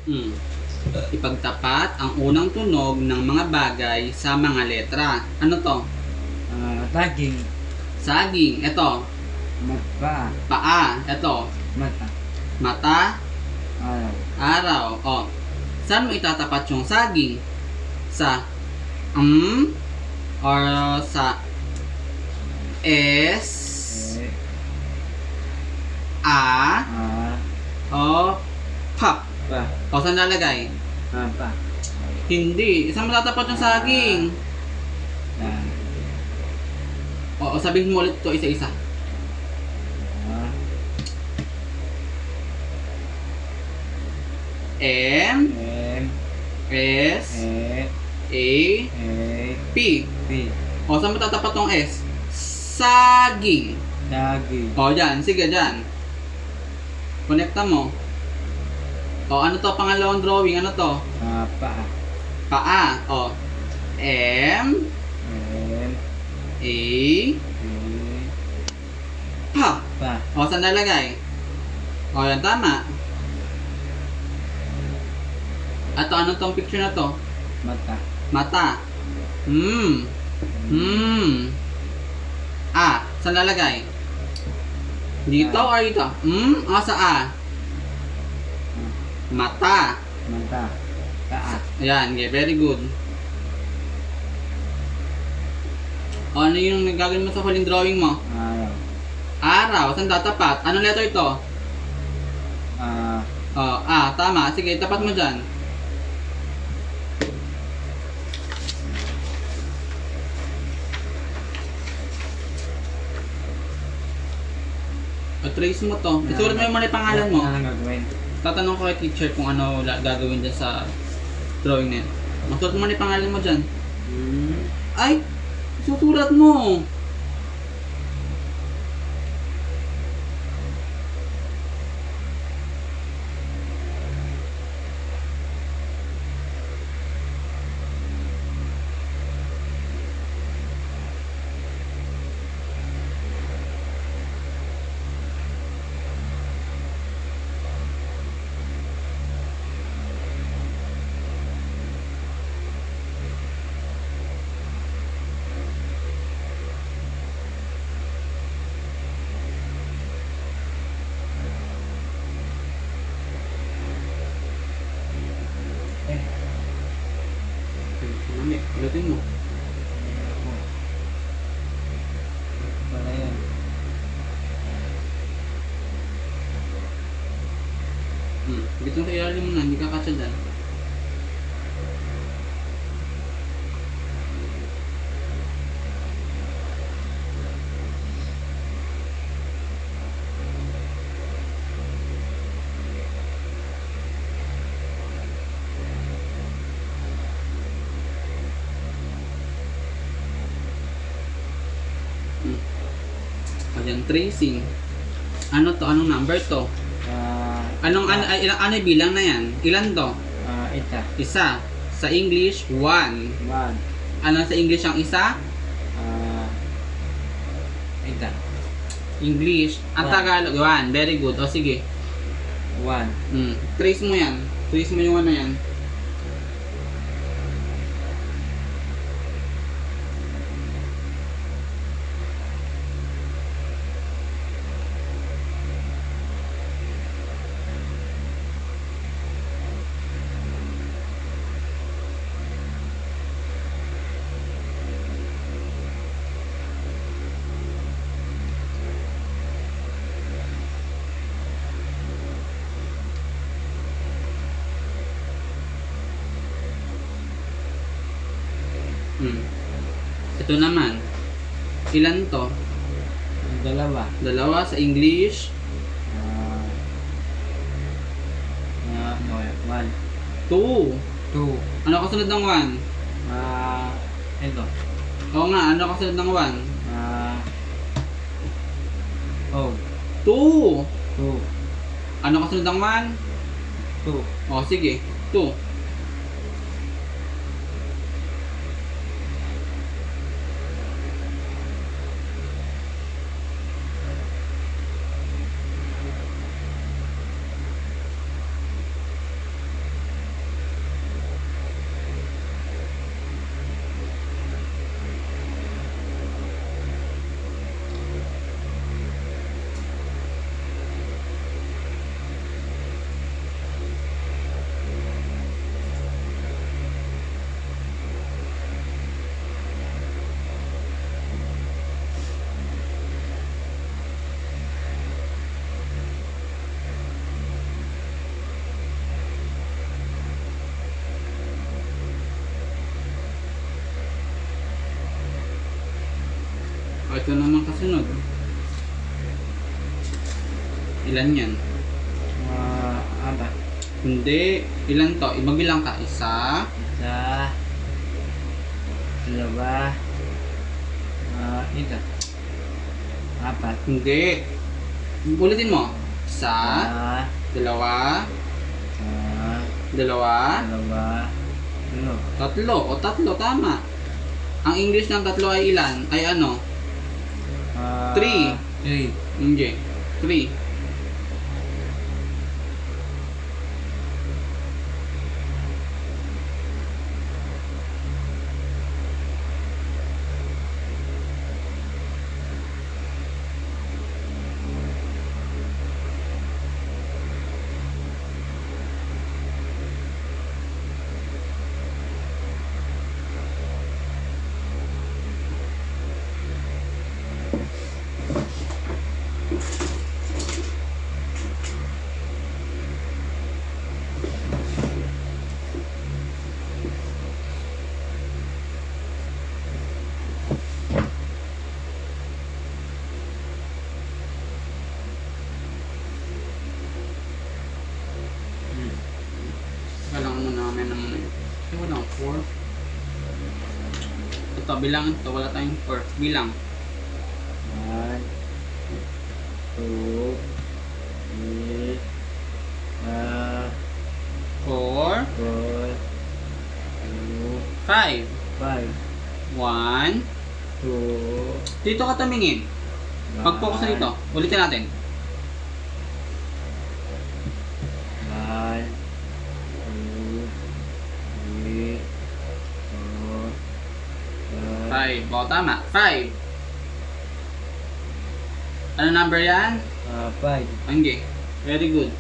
Hmm. Ipagtapat ang unang tunog ng mga bagay sa mga letra. Ano to? Daging. Saging. Ito. Mata. Paa. Ito. Mata. Mata. Araw. Araw. O. Saan mo itatapat yung saging? Sa or sa S, A, o Pa. Pa. O saan lalagay? Pa. Hindi. Saan mo tatapat yung saging? O sabihin mo ulit ito isa-isa. M, S, A, P. O saan mo tatapat yung S? Saging. Daging. O dyan. Sige dyan. Connecta mo. O ano to? Pangalawang drawing. Ano to? Pa. Paa. O. M, A, Pa. Pa. O saan nalagay? O yan tama. At ano tong picture na to? Mata. Mata. A. Saan lalagay? Dito or dito? Sa A. Mata. Mata. Taa. Ayan, okay, very good. O, ano yung gagawin mo sa huling drawing mo? Araw. Araw. Saan tatapat? Anong letter ito? Tama. Sige, tapat mo dyan. O, trace mo to. Isulat mo yung muna yung pangalan mo. Ano gagawin? Tatanong ko kay teacher kung ano gagawin dyan sa drawing na yun. Masulat mo muna yung pangalan mo dyan. Ay! Susulat mo! Ulitin mo. Wala yan. Dito sa ilalim mo na, hindi ka kasya dyan. Ayan, tracing. Ano to? Anong number to? Ano bilang na yan? Ilan to? Isa. Sa English, 1. Ano sa English ang isa? English. Ang Tagalog, 1. Very good. O sige. 1. Trace mo yan. Trace mo yung ano yan. Ito naman. Ilan to? Dalawa. Dalawa sa English. 1. 2. 2. Ano kasunod ng 1? Ito. Oo nga, ano kasunod ng 1? 2. 2. Ano kasunod ng 1? 2. O sige, 2. Ito naman kasunod. Ilan yan? Apa? Hindi. Ilan to? Magbilang ka. Isa. Isa. Dalawa. Ito. Apat. Hindi. Ulitin mo. Isa. Dalawa. Dalawa. Dalawa. Tatlo. Tatlo. O tatlo. Tama. Ang English ng tatlo ay ilan? Ay ano? 3. 3. Hindi. 3. Kailangan mo namin ng wala 4. Ito, bilangan ito. Wala tayong 4. Bilang. 1, 2, 3, 4, 4, 5. 5, 1. 2, Dito ka tumingin. Pag-focus na dito. Ulitin natin. 1, 2, 3, 4, 5. O, tama. 5. Ano number yan? 5. Okay. Very good.